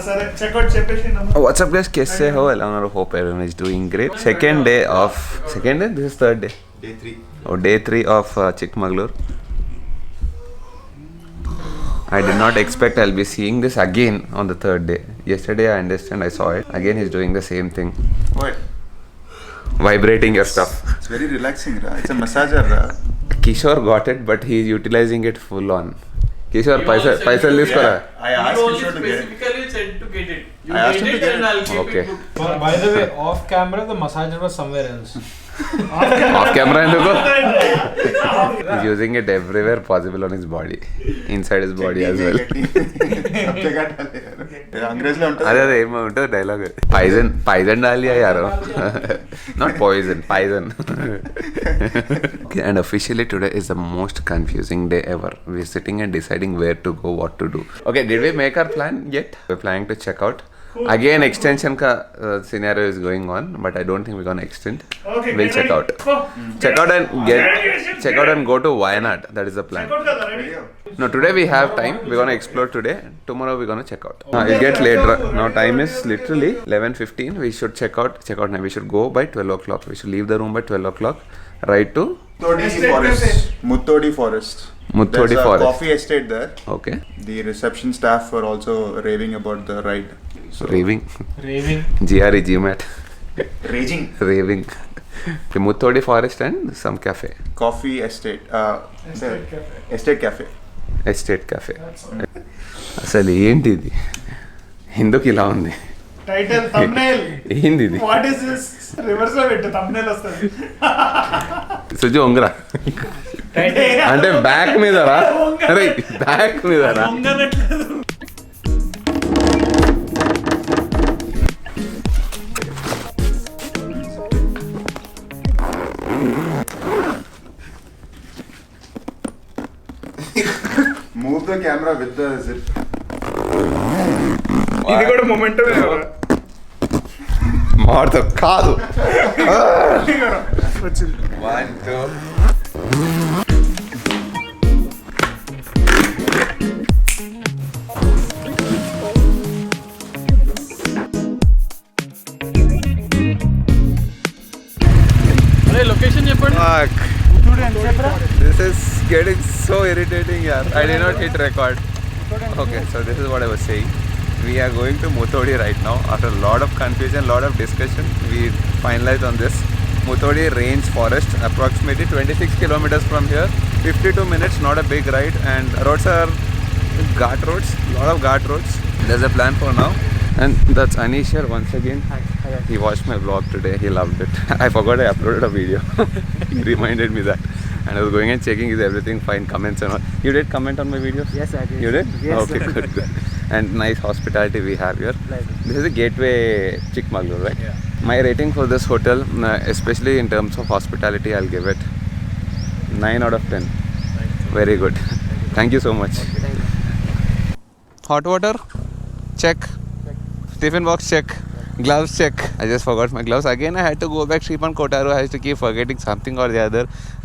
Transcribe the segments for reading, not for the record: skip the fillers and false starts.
సరే చెక్అవుట్ చెప్పేసి WhatsApp guys कैसे हो hope everyone is doing great. Second day this is third day, day 3 of Chikmagalur. I did not expect I'll be seeing this again on the third day. Yesterday I understand I saw it. Again he's doing the same thing. What? Vibrating your stuff. It's very relaxing, ra. It's a massager, ra. Kishore got it, but he's utilizing it full on. Kishore, paisa liskora. I asked Kishore to get it. Specifically said to get it. You I asked get him it to get and it. I'll keep Okay. it booked. By the way, off camera, the massager was somewhere else. Off camera enduko? He's using it everywhere possible on his body. Inside his body as well. सब जगह डाले यार. अंग्रेजी में होता అదే ఏమో ఉంటుంది డైలాగ్ పైజన్ డాలియా యారో నాట్ పాయిజన్ పైజన్ and officially today is the most confusing day ever we're sitting and deciding where to go what to do okay did we make our plan yet we're planning to check out again extension ka scenario is going on but I don't think we're going to extend. Okay, We'll check out and go to Wayanad. That is the plan. No, today we have time. We're going to explore today. Tomorrow we're going to check out. It gets later. Now time is literally 11:15. We should check out now. We should go by 12 o'clock. We should leave the room by 12 o'clock. Right to Muttodi Forest. Muttodi There's Forest. a coffee estate there. Okay. The reception staff were also raving about the ride. So Raving. GRE GMAT. Raging. Raving. The Muttodi Forest and some cafe. Coffee estate. Estate cafe. Estate cafe. అసలు ఏంటి ఇది ఎందుకు ఇలా ఉంది title thumbnail ఏంది ఇది what is this reverse లో పెట్టు థంబ్నెయిల్ వస్తది సుజు ఒంగరా అంటే బ్యాక్ మీదరా అరే back మీదరా ఉంగనట్లేదు Move the camera with the zip. ఇది కూడా మొమెంటం మారుతా కాదు వచ్చింది 1 2 అరే లొకేషన్ చెప్పండి. This is getting so irritating yaar. I did not hit record. Okay, so this is what I was saying. We are going to Muttodi right now. After a lot of confusion, lot of discussion, we finalized on this. Muttodi Range Forest, approximately 26 kilometers from here. 52 minutes, not a big ride, and roads are ghat roads, lot of ghat roads. There's a plan for now. And that's Anish here once again. He watched my vlog today. He loved it. I forgot I uploaded a video. He reminded me that. And I was going and checking is everything fine, comments and all. You did comment on my videos? Yes, I did. You did? Yes. Okay, good. And nice hospitality we have here. This is a gateway Chikmagalur, right? Yeah. My rating for this hotel, especially in terms of hospitality, I'll give it 9 out of 10. Very good. Thank you so much. Hot water? Check. Tiffin box check. Gloves check. I just forgot my gloves. Again I had to go back Sripan Kotaru. I used to keep forgetting something or the other.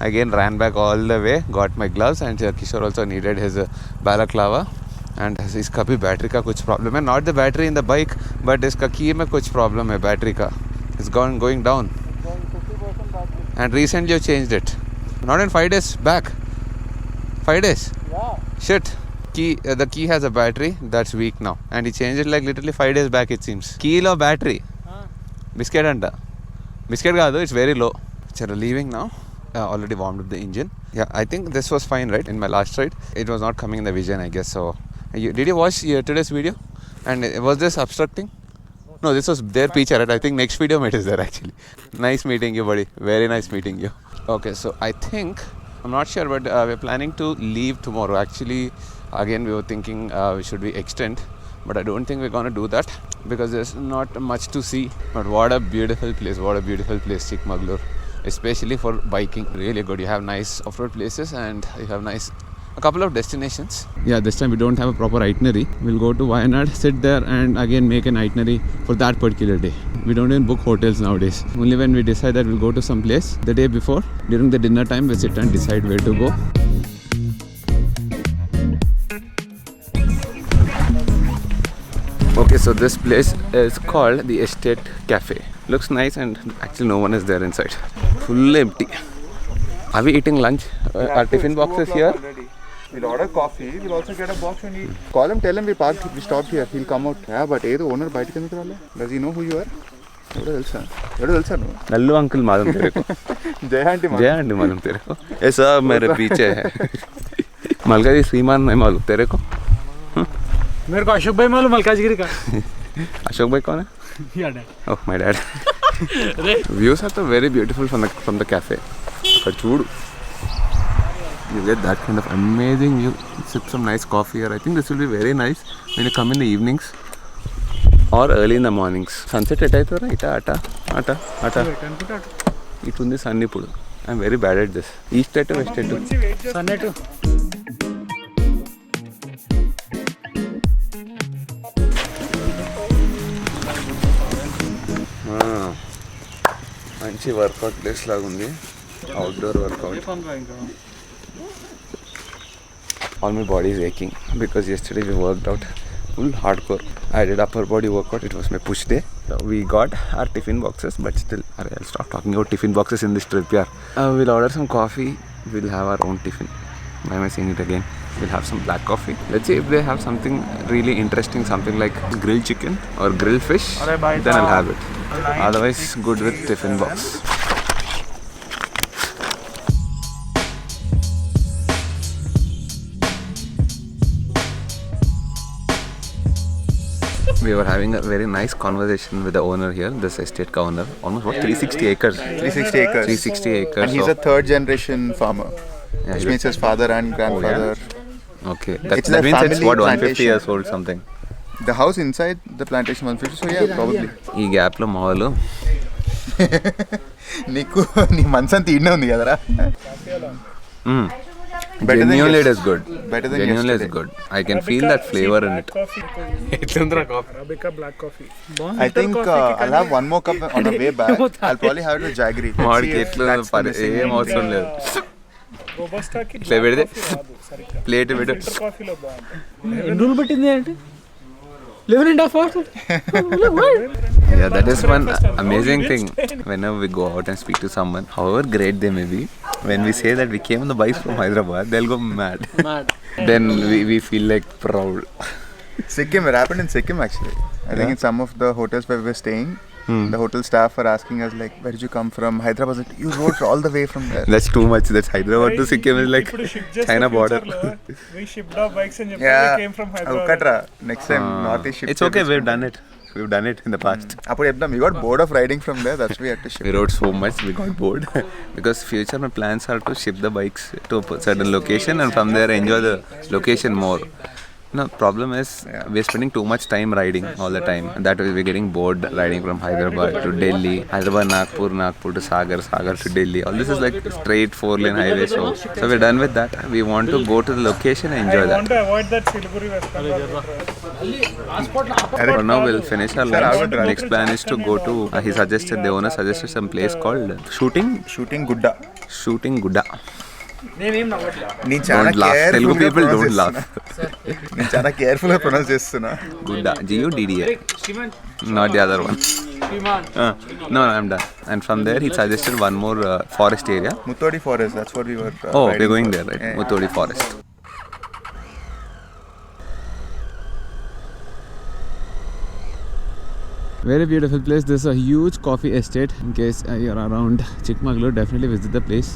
Again ran back all the way. Got my gloves and Kishore also needed his balaclava. And इसका भी battery का कुछ problem है. Not the battery in the bike, but इसका की में कुछ problem है बैटरी का. It's going down. And recently you changed it. Not in 5 days back. 5 days. Yeah. Shit. The key has a battery that's weak now, and he changed it like literally 5 days back it seems. Key lo battery. Biscuit anta. Biscuit kaadu, it's very low. So leaving now. Already warmed up the engine. Yeah, I think this was fine, right? In my last ride, it was not coming in the vision, I guess. So, did you watch today's video? And was this obstructing? No, this was their picture, right? I think next video it is there actually. Nice meeting you, buddy. Very nice meeting you. Okay, so I think I'm not sure, but we're planning to leave tomorrow. Actually, again we were thinking should we extend, but I don't think we're going to do that because there's not much to see. But what a beautiful place, Chikmagalur, especially for biking. Really good. You have nice off-road places and you have a couple of destinations. Yeah, this time we don't have a proper itinerary. We'll go to Wayanad, sit there and again make an itinerary for that particular day. We don't even book hotels nowadays. Only when we decide that we'll go to some place the day before, during the dinner time, we sit and decide where to go. So this place is called the Estate Cafe. Looks nice and actually no one is there inside. Full empty. Are we eating lunch? Our tiffin boxes here? We'll order coffee. We'll also get a box when we call him. Tell him we parked. We stopped here. He'll come out. Yeah, but the owner bite ke nikalala. Does he know who you are? Nallu uncle मालूम तेरे को. जय aunty मालूम तेरे को. ये सब मेरे पीछे है. मलकाजी श्रीमान नहीं मालूम तेरे को. मेरे को अशोक भाई मालूम मलकाजगिरी का. अशोक भाई कौन है? Your dad. Oh, my dad. Views are so very beautiful from the cafe. But chood, you get that kind of amazing view. Sip some nice coffee here. I think this will be very nice when you come in the evenings or early in the mornings. Sunset etaito ra ata. It undi sunny pudu. I'm very bad at this. East to west to. Sunny too. మంచి workout place లాగా ఉంది. Outdoor workout. All my body is aching because yesterday we worked out full hardcore. I did upper body workout. It was my push day. So we got our tiffin boxes, but still, I'll stop talking about tiffin boxes in this trip. We'll order some coffee. We'll have our own tiffin. Why am I saying it again? We'll have some black coffee. Let's see if they have something really interesting, something like grilled chicken or grilled fish. Then I'll have it. Otherwise, good with tiffin box. We were having a very nice conversation with the owner here, this estate ka owner. Almost what, 360 acres? 360 acres. 360 acres. And he's a third generation farmer. Yeah, Which means his father and grandfather. Okay. It's That a means it's family what, 150 plantation. years old something. The house inside the plantation 150. So yeah, probably. ఈ gap లో మా వాళ్ళు నీకు నీ మనసు అంత ఈడనే ఉంది కదరా. genuinely it is good. Better than Genuinely it's yesterday. good. I can feel that flavor in it. Arabica black coffee. I think I'll have one more cup on the way back. I'll probably have it with Jaggery. వాడికి ఎట్లు ఏం అవసరం లేదు. Robusta ki ఇట్లా పెడితే sarika. Plate పెట్టు. Filter coffee lo baగుంటుంది. ఎన్ని రోజులు పట్టింది అంటే 11.5 hours. Yeah, that is one amazing thing. Whenever we go out and speak to someone, however great they may be, when we say that we came on the bikes from Hyderabad, they'll go mad. Then we feel like proud. Sikkim, it happened in Sikkim actually. I think in some of the hotels where we were staying, the hotel staff were asking us like, where did you come from? Hyderabad. I was like, you rode all the way from there. That's too much. That's Hyderabad to Sikkim is like ఇప్పుడు ship చేసిన China border. future లో we shipped our bikes and Yeah. we came from Hyderabad. Katra. Next time, Northeast ship. It's okay. We've done it. We've done it in the past. Appo చెప్దాం, we got bored of riding from there. That's why we had to ship. We rode so much, we got bored. Because future my plans are to ship the bikes to a certain location and from there enjoy the location more. No, problem is we're spending too much time riding all the time. That way we're getting bored riding from Hyderabad to Delhi, Hyderabad, Nagpur to Sagar to Delhi. All this is like straight 4-lane highway. So we're done with that. We want to go to the location and enjoy I want that. to avoid that Siliguri West Bengal. For now we'll finish our lunch. Next plan is to go to, the owner suggested some place called Shooting Gudda. Gudda. నేను చాలా Don't laugh. Telugu people don't laugh. నేను చాలా careful గా pronounce చేస్తున్నా. Gudda. Gudda. Not the other one. No, I'm done. And from there he suggested one more forest area. Muthodi Forest, that's what we were We're going there, right? Yeah. Muthodi Forest. Very beautiful place. This is a huge coffee estate. In case you're around Chikmagalur, definitely visit the place.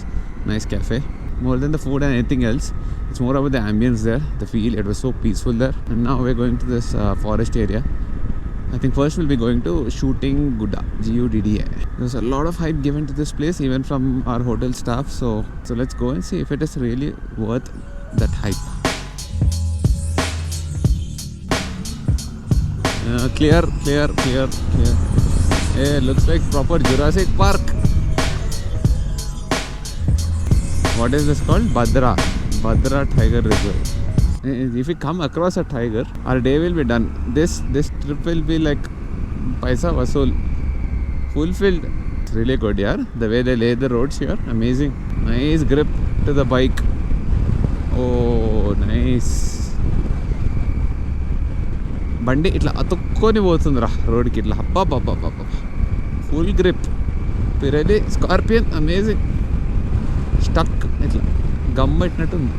Nice cafe. More than the food and anything else, it's more about the ambience there, the feel. It was so peaceful there. And now we're going to this forest area. I think first we'll be going to Shooting Gudda, Gudda. There's a lot of hype given to this place, even from our hotel staff. So let's go and see if it is really worth that hype. Clear. Hey, looks like proper Jurassic Park. What is this called? Bhadra Tiger Reserve. If we come across a tiger, our day will be done. This trip will be like paisa vasool, fulfilled. It's really good, yaar. The way they lay the roads here, amazing. Nice grip to the bike. Oh, nice. బండి ఇట్లా అతుక్కొని పోతుందిరా రోడ్కి ఇట్లా అబ్బా full grip పిరలి scorpion amazing stuck ఇట్లా గమ్మట్టినట్టుంది.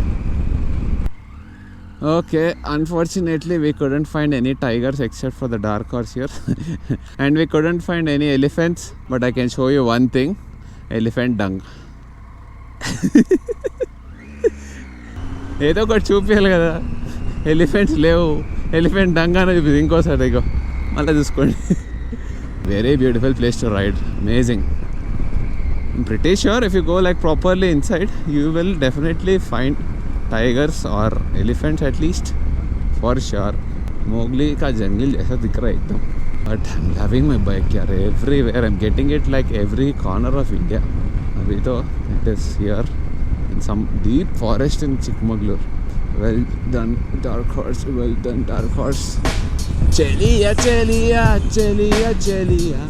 Okay, unfortunately we couldn't find any tigers except for the dark horse here and we couldn't find any elephants, but I can show you one thing, elephant dung. ఏదో ఒకటి చూపించాలి కదా, elephants లేవు, elephant dung అనేది చూపింది ఇంకోసారి ఇగో మళ్ళీ చూసుకోండి. Very beautiful place to ride, amazing. I'm pretty sure if you go like properly inside you will definitely find tigers or elephants at least, for sure. Mowgli ka jungle jaisa dikh raha hai ekdam. But I'm loving my bike yaar, everywhere I'm getting it like every corner of India. Abhi to it is here in some deep forest in Chikmagalur. Well done dark horse, well done dark horse. Cheliya cheliya cheliya cheliya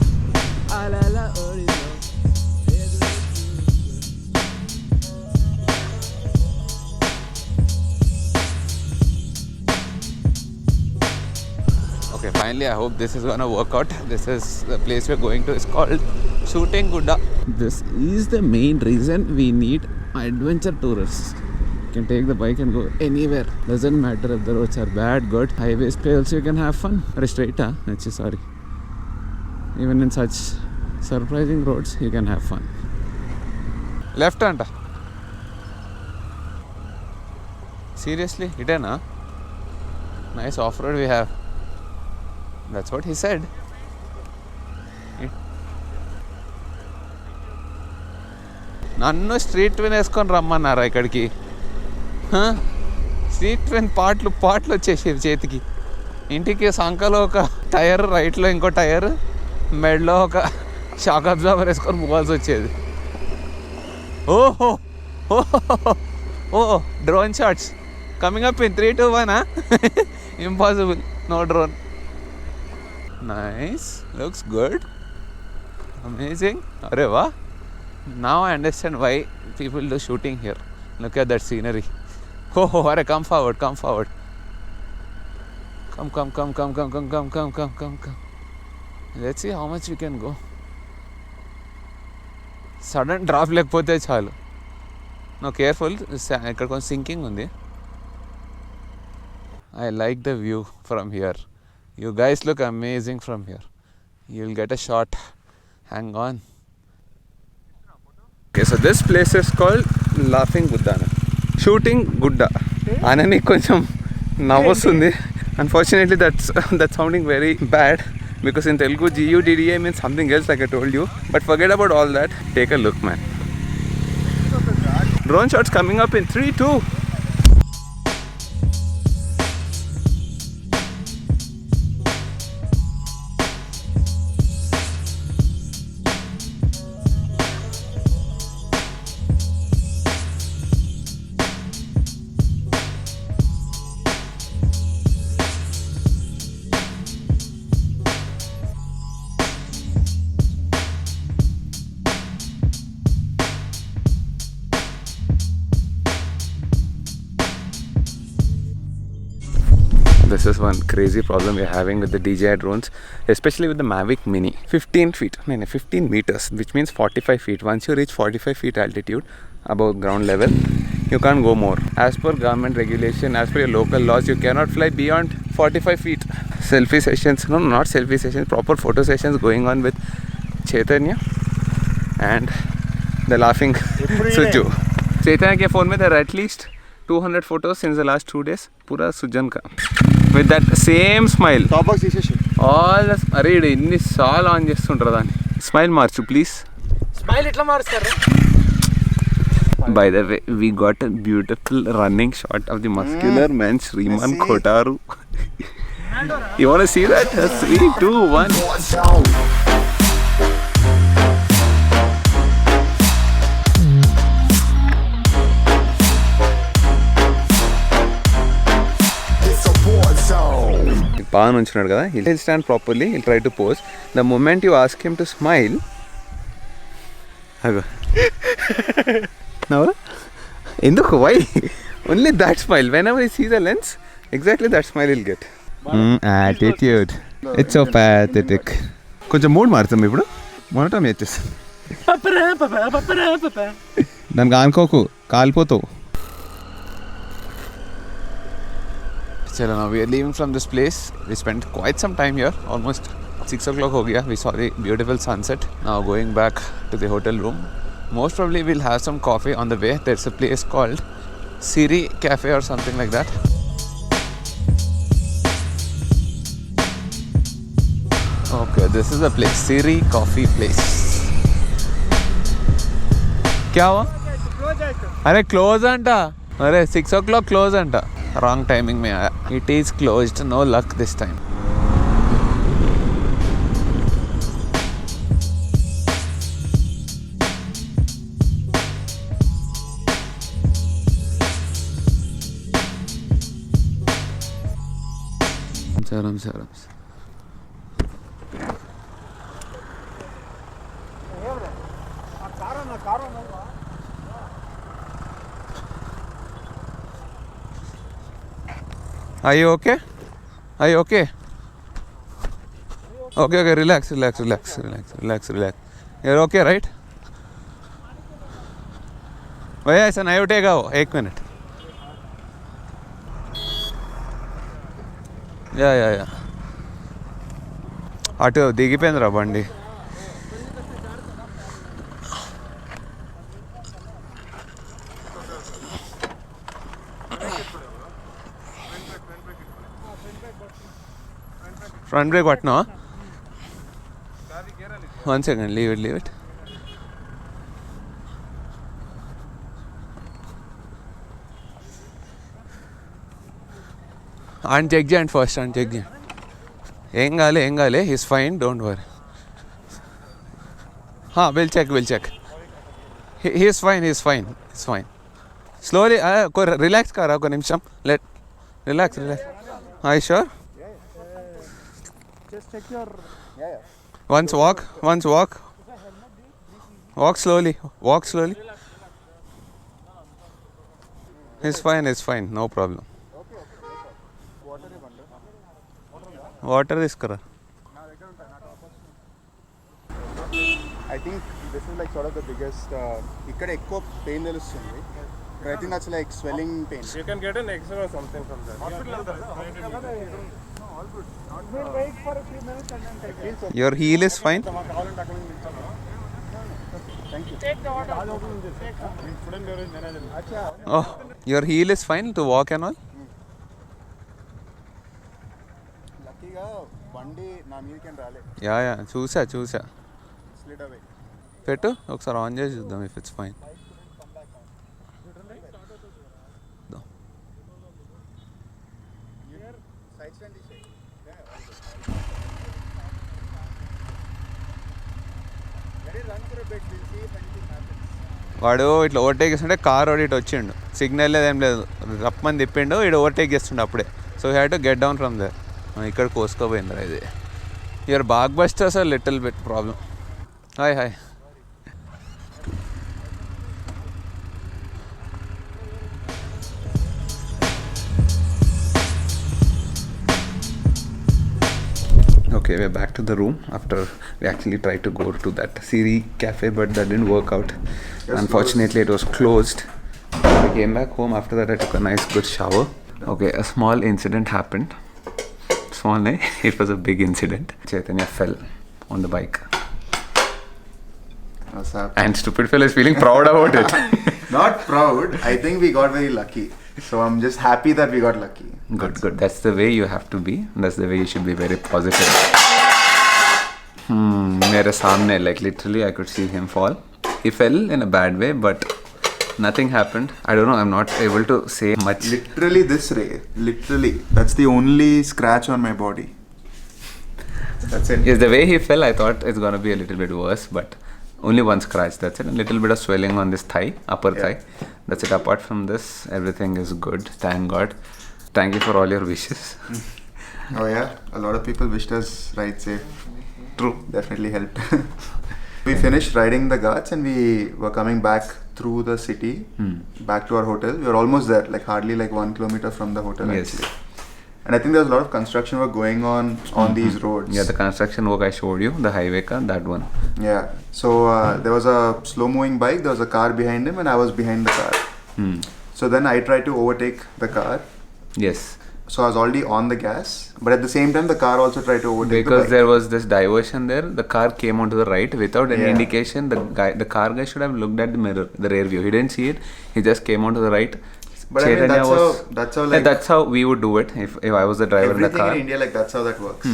alala ori. Okay, finally I hope this is gonna work out. This is the place we're going to. It's called Shooting Gudda. This is the main reason we need adventure tourists. You can take the bike and go anywhere. Doesn't matter if the roads are bad, good. Highways play also you can have fun. Or straight, sorry. Even in such surprising roads, you can have fun. Left hand. Seriously, hidden, huh? Nice off-road we have. That's what he said. నన్ను street twin వేసుకొని రమ్మన్నారా ఇక్కడికి? Street twin పార్ట్లు వచ్చేసేవి చేతికి. ఇంటికి సంకలో ఒక tyre, రైట్లో ఇంకో tyre, మెడలో ఒక shock absorber వేసుకొని పోవాల్సి వచ్చేది. ఓహో ఓహో drone shots coming up in 3, 2, 1. Impossible, no drone. Nice, looks good, amazing. Arey wow, now I understand why people do shooting here. Look at that scenery. Oh, arey come forward, come. Let's see how much we can go. Sudden drop lekapothe chalu. No, careful, ikkada koncham sinking undi. I like the view from here. You guys look amazing from here. You'll get a shot. Hang on. Okay, so this place is called Laughing Buddha. Shooting Gudda. Anani koncham navastundi. Unfortunately, that's sounding very bad because in Telugu GUDDA means something else like I told you. But forget about all that. Take a look, man. Drone shots coming up in 3, 2. This is one crazy problem we're having with the DJI drones, especially with the Mavic Mini. 15 meters, which means 45 feet. Once you reach 45 feet altitude above ground level, you can't go more. As per government regulation, as per your local laws, you cannot fly beyond 45 feet. Selfie sessions, no, not selfie sessions, proper photo sessions going on with Chaitanya and the laughing Suju. Chaitanya ke phone mein there are at least 200 photos since the last 2 days. Pura Sujan ka. With that same smile. All the... Arey, inni saal on chestuntra dani. Smile marchu, please. Smile itla marustaru. By the way, we got a beautiful running shot of the muscular man Shriman Khotaru. You want to see that? 3, 2, 1. Pavan unchunnadu kada, he'll stand properly, he'll try to pose. The moment you ask him to smile, ago. Now, enduku, why? Only that smile. Whenever he sees a lens, exactly that smile he'll get. Attitude it's so pathetic. కొంచెం mood మారుతాం ఇప్పుడు, మొనటం వచ్చేస్తుంది. దానికి ఆనుకోకు, కాలిపోతావు. Chalo, now we are leaving from this place. We spent quite some time here, almost 6 o'clock ho gaya. We saw the beautiful sunset. Now going back to the hotel room. Most probably we'll have some coffee on the way. There's a place called Siri Cafe or something like that. Okay, this is the place, Siri Coffee Place. क्या हुआ? अरे close अंटा. अरे 6 o'clock close अंटा. Wrong timing में आया. It is closed. No luck this time. आराम से आराम से. Are you okay? Are you okay? Okay, relax. You're okay, right? भैया ऐसा नहीं उठेगा वो. 1 minute. या అటు దిగిపోయిందిరా బండి. ఫ్రంట్ బ్రేక్ పట్టినా? 1 second, leave it. and check చేయండి ఫస్ట్. and check చేయండి. ఏం కాలే. he's fine, don't worry. we'll check. he's fine. slowly relax kara ఒక నిమిషం. relax. are you sure? Just check your. Once walk slowly. It's fine, no problem. Water iskara. I think this is like sort of the biggest. Ikkada ekko pain telustundi. But I think that's like swelling pain. You can get an X-ray or something from there. Hospital. All good. We'll wait for a few minutes and then take it. Your heel is fine? Thank you. Take the water. Food and beverage manager. Oh, your heel is fine to walk and all? Luckyగా బండి నా మీదకి రాలే. Yeah చూసా Slid away. పెట్టు ఒకసారి on చేసి చూద్దాం if it's fine. Side stand is safe. Let it run for a bit. We'll see if anything happens. వాడు ఇట్లా ఓవర్టేక్ చేస్తుంటే కార్ వాడు ఇటు వచ్చిండు. సిగ్నల్ లేదు, ఏం లేదు. రప్పని తిప్పిండు, ఇటు ఓవర్టేక్ చేస్తుండే అప్పుడే. So had to get down from there. ఇక్కడ కోసుకోపోయిందిరా ఇది. Your bag busters are little bit problem. Hi. Okay, we're back to the room after we actually tried to go to that Siri Cafe, but that didn't work out. Unfortunately, it was closed. We came back home. After that, I took a nice good shower. Okay, a small incident happened. Small, eh? It was a big incident. Chaitanya fell on the bike. What's up? And stupid fellow is feeling proud about it. Not proud. I think we got very lucky. So I'm just happy that we got lucky. Good. That's the way you have to be. That's the way you should be very positive. मेरे सामने, like literally I could see him fall. He fell in a bad way, but nothing happened. I don't know, I'm not able to say much. Literally this Ray. Literally. That's the only scratch on my body. That's it. Yes, the way he fell, I thought it's gonna be a little bit worse, but only one scratch, that's it. A little bit of swelling on this thigh, upper thigh. That's it. Apart from this, everything is good. Thank God. Thank you for all your wishes. Oh yeah, a lot of people wished us ride safe. True. Definitely helped. We finished riding the Ghats and we were coming back through the city, back to our hotel. We were almost there, like hardly like 1 kilometer from the hotel Yes. actually. And I think there's a lot of construction work going on these roads. Yeah, the construction work I showed you, the highway car, that one. Yeah. So there was a slow-moving bike. There was a car behind him, and I was behind the car. So then I tried to overtake the car. Yes. So I was already on the gas, but at the same time, the car also tried to overtake the Because bike. there was this diversion there, the car came onto the right without any indication. The car guy should have looked at the mirror, the rear view. He didn't see it. He just came onto the right. But I mean, that's how like that's how we would do it if I was the driver in the everything car. in India, like that's how that works.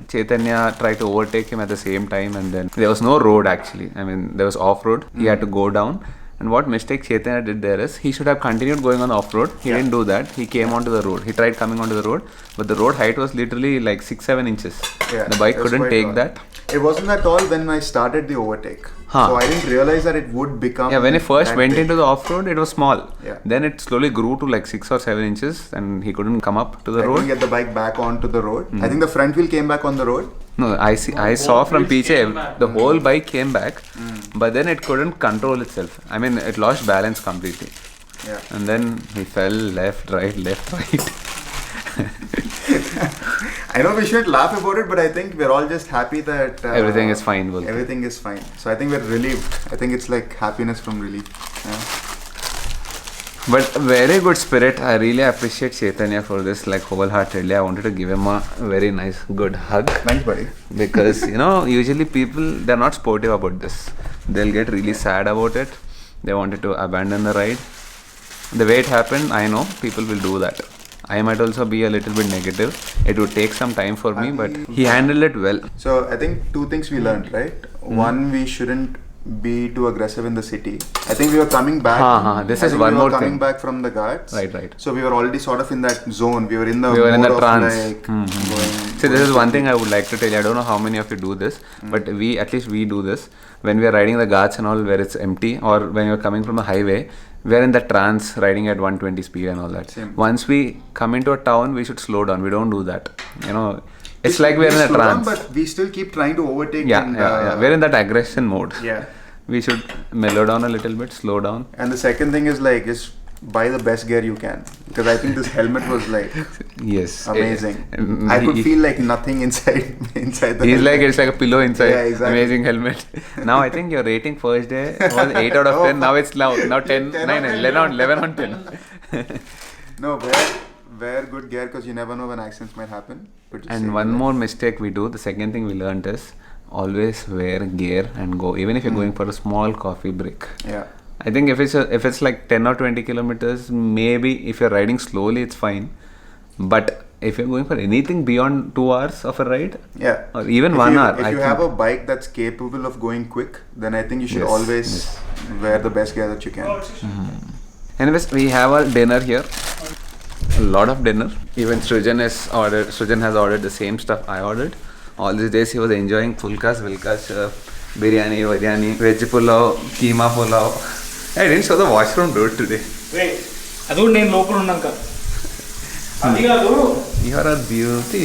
Chaitanya tried to overtake him at the same time, and then there was no road actually. I mean, there was off road. He had to go down. And what mistake Chaitanya did there is he should have continued going on off road. He didn't do that. He came onto the road. He tried coming onto the road, but the road height was literally like 6-7 inches. Yeah, The bike it was couldn't quite take tall. that. It wasn't that tall when I started the overtake. So I didn't realize that it would become. Yeah, when he first that went big. into the off road, it was small. Yeah. Then it slowly grew to like 6 or 7 inches, and he couldn't come up to the I couldn't road. get the bike back onto the road. I think the front wheel came back on the road. No, I saw from Piche, the whole bike came back, but then it couldn't control itself. I mean, it lost balance completely. Yeah. And then he fell left, right. I know we shouldn't laugh about it, but I think we're all just happy that Everything is fine, Will. Everything is fine. So I think we're relieved. I think it's like happiness from relief. Yeah. But very good spirit. I really appreciate Chaitanya for this, like wholeheartedly. I wanted to give him a very nice, good hug. Thanks, buddy. Because usually people, they're not sportive about this. They'll get really sad about it. They wanted to abandon the ride. The way it happened, I know people will do that. I might also be a little bit negative. It would take some time for me, but he handled it well. So I think 2 things we learned, right? One, we shouldn't be too aggressive in the city. I think we were coming back. This I is think one we were more coming thing. back from the Ghats. Right. So we were already sort of in that zone. We were in the We were in mode the of trance. like going. See, this is one thing I would like to tell you. I don't know how many of you do this, but at least we do this. When we are riding the Ghats and all where it's empty, or when you're coming from a highway, we are in the trance riding at 120 speed and all that. Same. Once we come into a town, we should slow down. We don't do that. It's like we're in a slow down, trance. but we still keep trying to overtake. Yeah. We're in that aggression mode. Yeah. We should mellow down a little bit, slow down. And the second thing is like just buy the best gear you can, because I think this helmet was like Yes. amazing. I could feel like nothing inside the He's helmet. like, it's like a pillow inside. Yeah, exactly. Amazing helmet. Now I think your rating first day was 8 out of 10. Now it's now 10, 9, 11 on 10. No, wear good gear, because you never know when accidents might happen. But just And save one your more life. mistake we do, the second thing we learned is always wear gear and go, even if you're going for a small coffee break. Yeah. I think if it's like 10 or 20 kilometers, maybe if you're riding slowly, it's fine. But if you're going for anything beyond 2 hours of a ride, Yeah. or even If 1 you- hour, If I you think. have a bike that's capable of going quick, then I think you should Yes, always wear the best gear that you can. Anyways, we have our dinner here. A lot of dinner. Even Srijan has ordered the same stuff I ordered. All these days he was enjoying Fulkas, Vilkas, biryani, veg pulao, keema pulao. I didn't show the washroom dude today. అది కూడా నేను లోపల ఉన్నాక అది కాదు You are a beauty.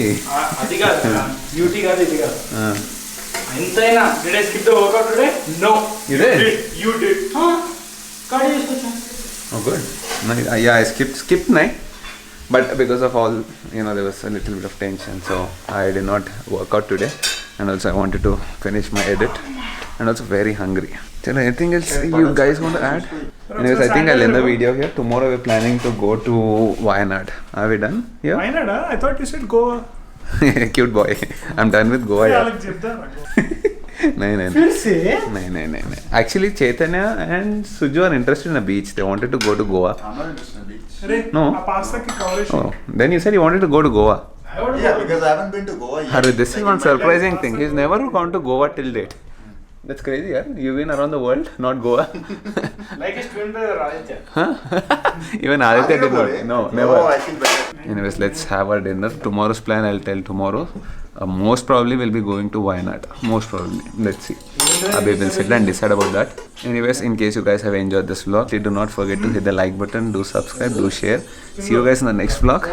అది కాదు beauty కాదు ఇది కాదు ఎంతైనా did I skip the workout today no You did? You did కాడి చేసుకొచ్చా Oh, good. No, yeah, I skipped night. But because of all, there was a little bit of tension, so I did not work out today. And also, I wanted to finish my edit. And also, very hungry. Chalo, anything else you guys want to add? Anyways, I think I'll end the video here. Tomorrow, we're planning to go to Wayanad. Are we done here? Wayanad? I thought you said Goa. Cute boy. I'm done with Goa. Yeah, Yeah. like Jeddah. No. Actually, Chaitanya and Suju are interested in a beach. They wanted to go to Goa. I'm not interested in beach. Arey, No. ఆ pasta ki coverage. Oh, then you said you wanted to go to Goa. Yeah, because I haven't been to Goa yet. Harry, this is one surprising thing. He's never gone to Goa till date. That's crazy, yeah? You've been around the world, not Goa. Like is twin brother Aditya Even Aditya did not. No, never. Oh, I feel better. Anyways, let's have our dinner. Tomorrow's plan I'll tell tomorrow. Most probably we'll be going to Wayanad. Most probably. Let's see. Abhi will sit and decide about that. Anyways, in case you guys have enjoyed this vlog, please do not forget to hit the like button, do subscribe, do share. See you guys in the next vlog.